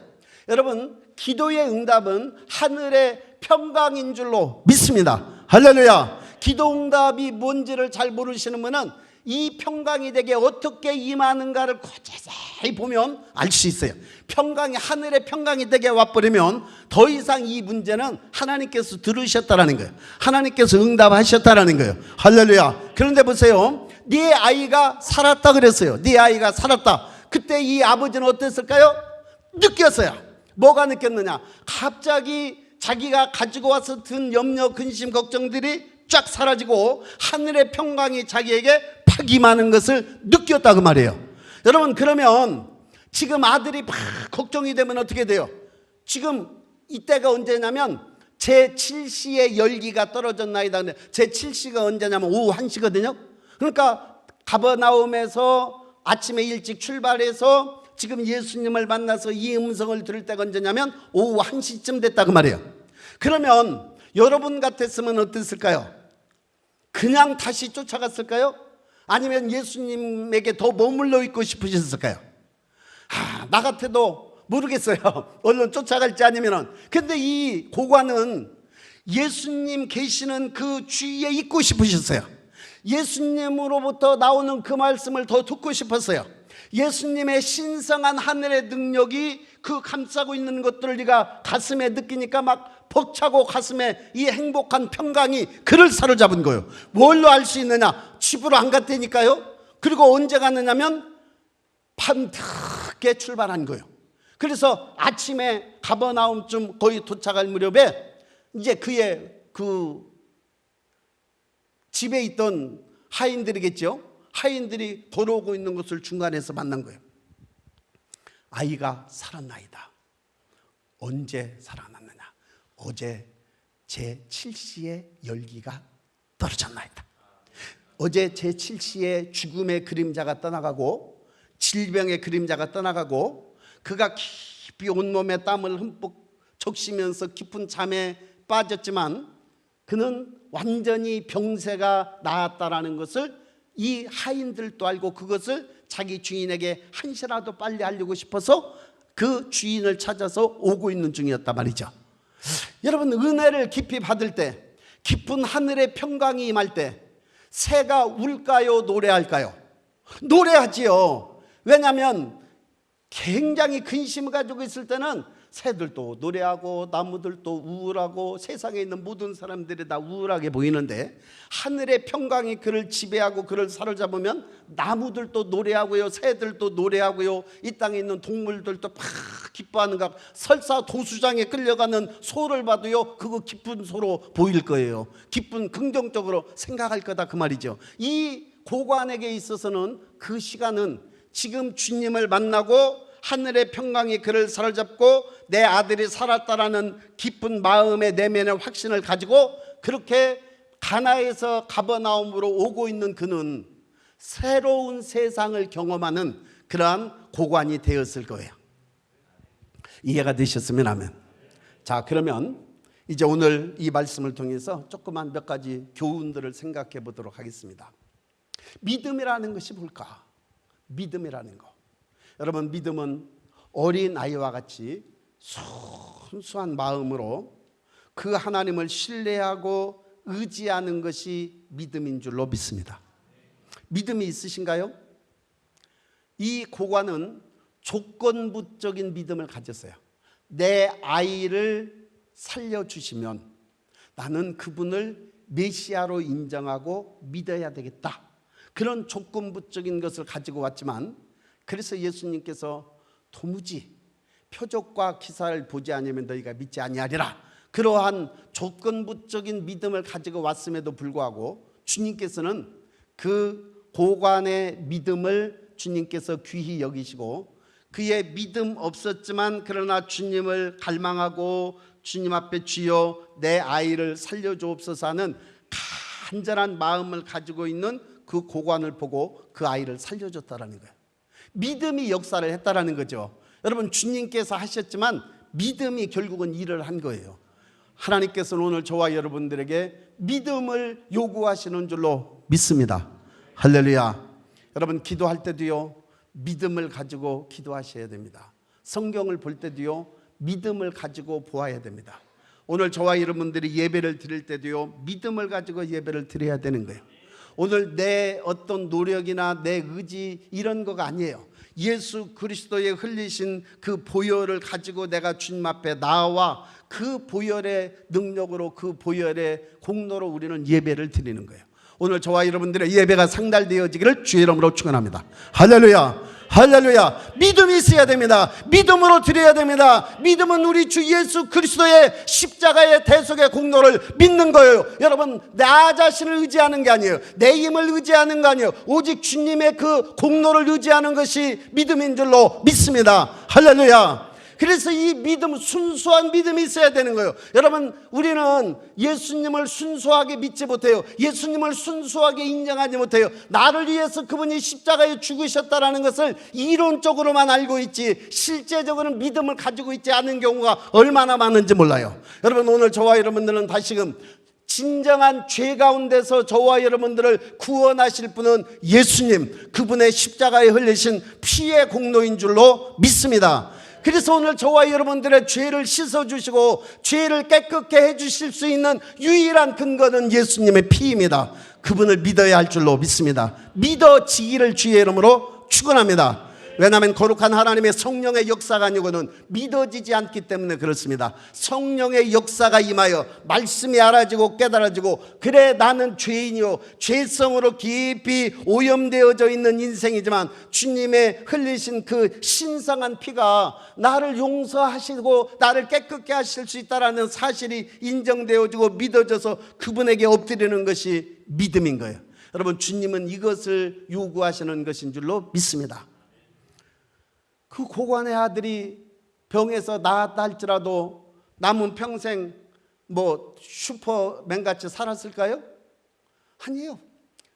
여러분, 기도의 응답은 하늘의 평강인 줄로 믿습니다. 할렐루야. 기도 응답이 뭔지를 잘 모르시는 분은 이 평강이 내게 어떻게 임하는가를 자세히 보면 알 수 있어요. 평강이, 하늘의 평강이 내게 와버리면 더 이상 이 문제는 하나님께서 들으셨다라는 거예요. 하나님께서 응답하셨다라는 거예요. 할렐루야. 그런데 보세요, 네 아이가 살았다 그랬어요. 네 아이가 살았다. 그때 이 아버지는 어땠을까요? 느꼈어요. 뭐가 느꼈느냐? 갑자기 자기가 가지고 와서 든 염려, 근심, 걱정들이 쫙 사라지고 하늘의 평강이 자기에게 팍 임하는 것을 느꼈다 그 말이에요. 여러분, 그러면 지금 아들이 막 걱정이 되면 어떻게 돼요? 지금 이때가 언제냐면 제7시에 열기가 떨어졌나이다. 제7시가 언제냐면 오후 1시거든요. 그러니까 가버나움에서 아침에 일찍 출발해서 지금 예수님을 만나서 이 음성을 들을 때가 언제냐면 오후 1시쯤 됐다 그 말이에요. 그러면 여러분 같았으면 어땠을까요? 그냥 다시 쫓아갔을까요? 아니면 예수님에게 더 머물러 있고 싶으셨을까요? 나 같아도 모르겠어요. 얼른 쫓아갈지 아니면은. 근데 이 고관은 예수님 계시는 그 주위에 있고 싶으셨어요. 예수님으로부터 나오는 그 말씀을 더 듣고 싶었어요. 예수님의 신성한 하늘의 능력이 그 감싸고 있는 것들을 네가 가슴에 느끼니까 막 벅차고 가슴에 이 행복한 평강이 그를 사로잡은 거예요. 뭘로 알 수 있느냐? 집으로 안 갔다니까요. 그리고 언제 갔느냐면 밤늦게 출발한 거예요. 그래서 아침에 가버나움쯤 거의 도착할 무렵에 이제 그의 그 집에 있던 하인들이겠죠. 하인들이 걸어오고 있는 것을 중간에서 만난 거예요. 아이가 살았나이다. 언제 살아났느냐? 어제 제7시에 열기가 떨어졌나이다. 어제 제7시에 죽음의 그림자가 떠나가고 질병의 그림자가 떠나가고 그가 깊이 온몸에 땀을 흠뻑 적시면서 깊은 잠에 빠졌지만 그는 완전히 병세가 나았다라는 것을 이 하인들도 알고 그것을 자기 주인에게 한시라도 빨리 알리고 싶어서 그 주인을 찾아서 오고 있는 중이었단 말이죠. 여러분, 은혜를 깊이 받을 때, 깊은 하늘의 평강이 임할 때 새가 울까요? 노래할까요? 노래하지요. 왜냐하면 굉장히 근심을 가지고 있을 때는 새들도 노래하고 나무들도 우울하고 세상에 있는 모든 사람들이 다 우울하게 보이는데 하늘의 평강이 그를 지배하고 그를 사로잡으면 나무들도 노래하고요, 새들도 노래하고요, 이 땅에 있는 동물들도 막 기뻐하는가. 설사 도수장에 끌려가는 소를 봐도요 그거 기쁜 소로 보일 거예요. 기쁜 긍정적으로 생각할 거다 그 말이죠. 이 고관에게 있어서는 그 시간은 지금 주님을 만나고 하늘의 평강이 그를 사로잡고 내 아들이 살았다라는 기쁜 마음의 내면의 확신을 가지고 그렇게 가나에서 가버나움으로 오고 있는 그는 새로운 세상을 경험하는 그러한 고관이 되었을 거예요. 이해가 되셨으면 하면. 자, 그러면 이제 오늘 이 말씀을 통해서 조그만 몇 가지 교훈들을 생각해 보도록 하겠습니다. 믿음이라는 것이 뭘까? 믿음이라는 거. 여러분, 믿음은 어린 아이와 같이 순수한 마음으로 그 하나님을 신뢰하고 의지하는 것이 믿음인 줄로 믿습니다. 믿음이 있으신가요? 이 고관은 조건부적인 믿음을 가졌어요. 내 아이를 살려주시면 나는 그분을 메시아로 인정하고 믿어야 되겠다. 그런 조건부적인 것을 가지고 왔지만 그래서 예수님께서 도무지 표적과 기사를 보지 않으면 너희가 믿지 아니하리라. 그러한 조건부적인 믿음을 가지고 왔음에도 불구하고 주님께서는 그 고관의 믿음을 주님께서 귀히 여기시고 그의 믿음 없었지만 그러나 주님을 갈망하고 주님 앞에 주여 내 아이를 살려주옵소서 하는 간절한 마음을 가지고 있는 그 고관을 보고 그 아이를 살려줬다라는 거예요. 믿음이 역사를 했다라는 거죠. 여러분, 주님께서 하셨지만 믿음이 결국은 일을 한 거예요. 하나님께서는 오늘 저와 여러분들에게 믿음을 요구하시는 줄로 믿습니다. 할렐루야. 여러분, 기도할 때도요 믿음을 가지고 기도하셔야 됩니다. 성경을 볼 때도요 믿음을 가지고 보아야 됩니다. 오늘 저와 여러분들이 예배를 드릴 때도요 믿음을 가지고 예배를 드려야 되는 거예요. 오늘 내 어떤 노력이나 내 의지 이런 거가 아니에요. 예수 그리스도의 흘리신 그 보혈을 가지고 내가 주님 앞에 나와 그 보혈의 능력으로 그 보혈의 공로로 우리는 예배를 드리는 거예요. 오늘 저와 여러분들의 예배가 상달되어지기를 주의 이름으로 축원합니다. 할렐루야. 할렐루야. 믿음이 있어야 됩니다. 믿음으로 드려야 됩니다. 믿음은 우리 주 예수 그리스도의 십자가의 대속의 공로를 믿는 거예요. 여러분, 나 자신을 의지하는 게 아니에요. 내 힘을 의지하는 거 아니에요. 오직 주님의 그 공로를 의지하는 것이 믿음인 줄로 믿습니다. 할렐루야. 그래서 이 믿음, 순수한 믿음이 있어야 되는 거예요. 여러분, 우리는 예수님을 순수하게 믿지 못해요. 예수님을 순수하게 인정하지 못해요. 나를 위해서 그분이 십자가에 죽으셨다는 것을 이론적으로만 알고 있지 실제적으로는 믿음을 가지고 있지 않은 경우가 얼마나 많은지 몰라요. 여러분, 오늘 저와 여러분들은 다시금 진정한 죄 가운데서 저와 여러분들을 구원하실 분은 예수님, 그분의 십자가에 흘리신 피의 공로인 줄로 믿습니다. 그래서 오늘 저와 여러분들의 죄를 씻어주시고 죄를 깨끗게 해주실 수 있는 유일한 근거는 예수님의 피입니다. 그분을 믿어야 할 줄로 믿습니다. 믿어지기를 주의 이름으로 축원합니다. 왜냐하면 거룩한 하나님의 성령의 역사가 아니고는 믿어지지 않기 때문에 그렇습니다. 성령의 역사가 임하여 말씀이 알아지고 깨달아지고, 그래 나는 죄인이요 죄성으로 깊이 오염되어져 있는 인생이지만 주님의 흘리신 그 신성한 피가 나를 용서하시고 나를 깨끗게 하실 수 있다는 사실이 인정되어지고 믿어져서 그분에게 엎드리는 것이 믿음인 거예요. 여러분, 주님은 이것을 요구하시는 것인 줄로 믿습니다. 그 고관의 아들이 병에서 나았다 할지라도 남은 평생 뭐 슈퍼맨같이 살았을까요? 아니에요.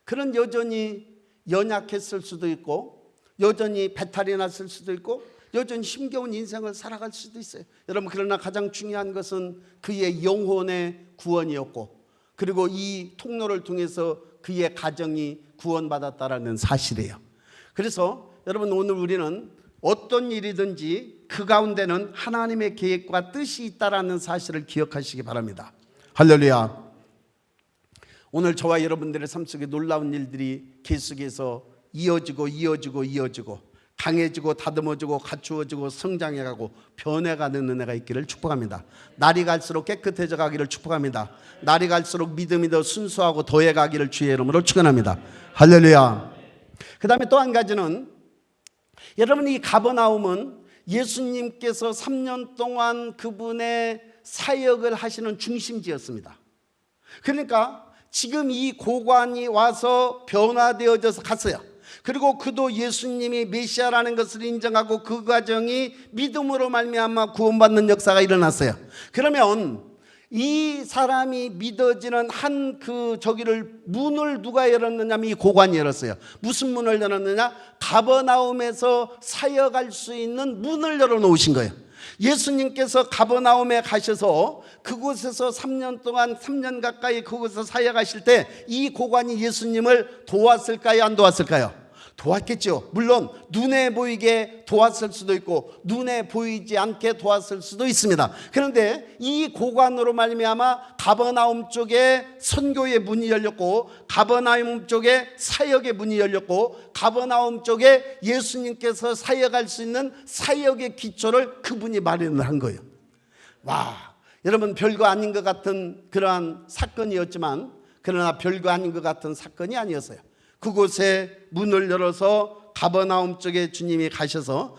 그런 여전히 연약했을 수도 있고, 여전히 배탈이 났을 수도 있고, 여전히 힘겨운 인생을 살아갈 수도 있어요. 여러분, 그러나 가장 중요한 것은 그의 영혼의 구원이었고, 그리고 이 통로를 통해서 그의 가정이 구원받았다라는 사실이에요. 그래서 여러분, 오늘 우리는 어떤 일이든지 그 가운데는 하나님의 계획과 뜻이 있다라는 사실을 기억하시기 바랍니다. 할렐루야. 오늘 저와 여러분들의 삶 속에 놀라운 일들이 계속해서 이어지고 강해지고 다듬어지고 갖추어지고 성장해가고 변해가는 은혜가 있기를 축복합니다. 날이 갈수록 깨끗해져 가기를 축복합니다. 날이 갈수록 믿음이 더 순수하고 더해가기를 주의 이름으로 축원합니다. 할렐루야. 그 다음에 또 한 가지는, 여러분, 이 가버나움은 예수님께서 3년 동안 그분의 사역을 하시는 중심지였습니다. 그러니까 지금 이 고관이 와서 변화되어져서 갔어요. 그리고 그도 예수님이 메시아라는 것을 인정하고 그 과정이 믿음으로 말미암아 구원받는 역사가 일어났어요. 그러면 이 사람이 믿어지는 한 저기를 문을 누가 열었느냐면 이 고관이 열었어요. 무슨 문을 열었느냐? 가버나움에서 사역할 수 있는 문을 열어놓으신 거예요. 예수님께서 가버나움에 가셔서 그곳에서 3년 가까이 그곳에서 사역하실 때 이 고관이 예수님을 도왔을까요? 안 도왔을까요? 도왔겠죠. 물론 눈에 보이게 도왔을 수도 있고 눈에 보이지 않게 도왔을 수도 있습니다. 그런데 이 고관으로 말미암아 가버나움 쪽에 선교의 문이 열렸고, 가버나움 쪽에 사역의 문이 열렸고, 가버나움 쪽에 예수님께서 사역할 수 있는 사역의 기초를 그분이 마련을 한 거예요. 와, 여러분, 별거 아닌 것 같은 그러한 사건이었지만, 그러나 별거 아닌 것 같은 사건이 아니었어요. 그곳에 문을 열어서 가버나움 쪽에 주님이 가셔서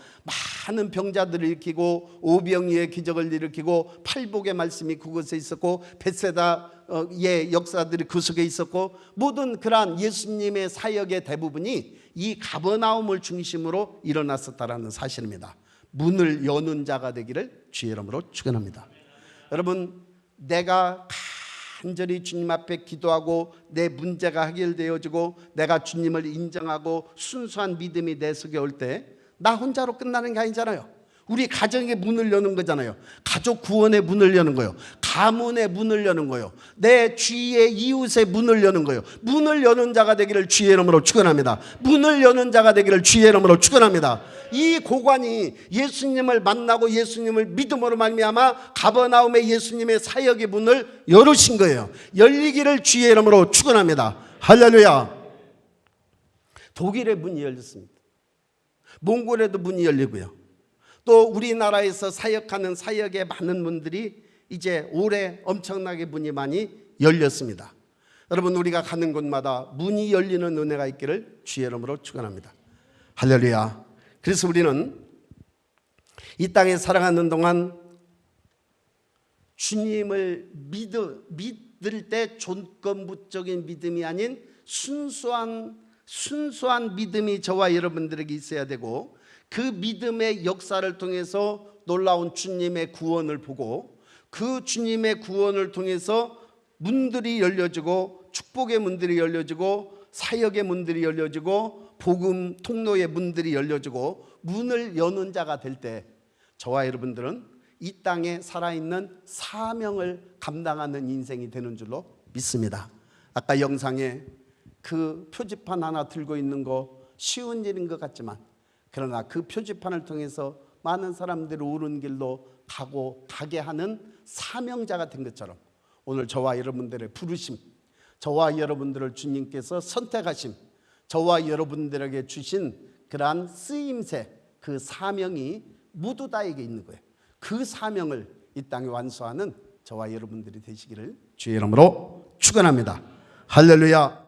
많은 병자들을 일으키고 오병이의 기적을 일으키고 팔복의 말씀이 그곳에 있었고 벳세다의 역사들이 그 속에 있었고, 모든 그러한 예수님의 사역의 대부분이 이 가버나움을 중심으로 일어났었다라는 사실입니다. 문을 여는 자가 되기를 주의 이름으로 축원합니다. 여러분, 내가 간절히 주님 앞에 기도하고 내 문제가 해결되어지고 내가 주님을 인정하고 순수한 믿음이 내 속에 올 때 나 혼자로 끝나는 게 아니잖아요. 우리 가정의 문을 여는 거잖아요. 가족 구원의 문을 여는 거예요. 가문의 문을 여는 거예요. 내 주위의 이웃의 문을 여는 거예요. 문을 여는 자가 되기를 주의 이름으로 축원합니다. 문을 여는 자가 되기를 주의 이름으로 축원합니다. 이 고관이 예수님을 만나고 예수님을 믿음으로 말미암아 가버나움의 예수님의 사역의 문을 열으신 거예요. 열리기를 주의 이름으로 축원합니다. 할렐루야. 독일의 문이 열렸습니다. 몽골에도 문이 열리고요. 또 우리나라에서 사역하는 사역의 많은 문들이 이제 올해 엄청나게 문이 많이 열렸습니다. 여러분, 우리가 가는 곳마다 문이 열리는 은혜가 있기를 주의 이름으로 축원합니다. 할렐루야. 그래서 우리는 이 땅에 살아가는 동안 주님을 믿을 때 조건부적인 믿음이 아닌 순수한 믿음이 저와 여러분들에게 있어야 되고, 그 믿음의 역사를 통해서 놀라운 주님의 구원을 보고, 그 주님의 구원을 통해서 문들이 열려지고, 축복의 문들이 열려지고, 사역의 문들이 열려지고, 복음 통로의 문들이 열려지고, 문을 여는 자가 될 때 저와 여러분들은 이 땅에 살아있는 사명을 감당하는 인생이 되는 줄로 믿습니다. 아까 영상에 그 표지판 하나 들고 있는 거 쉬운 일인 것 같지만, 그러나 그 표지판을 통해서 많은 사람들이 옳은 길로 가게 하는 사명자가 된 것처럼, 오늘 저와 여러분들의 부르심, 저와 여러분들을 주님께서 선택하심, 저와 여러분들에게 주신 그러한 쓰임새, 그 사명이 모두 다에게 있는 거예요. 그 사명을 이 땅에 완수하는 저와 여러분들이 되시기를 주의 이름으로 축원합니다. 할렐루야.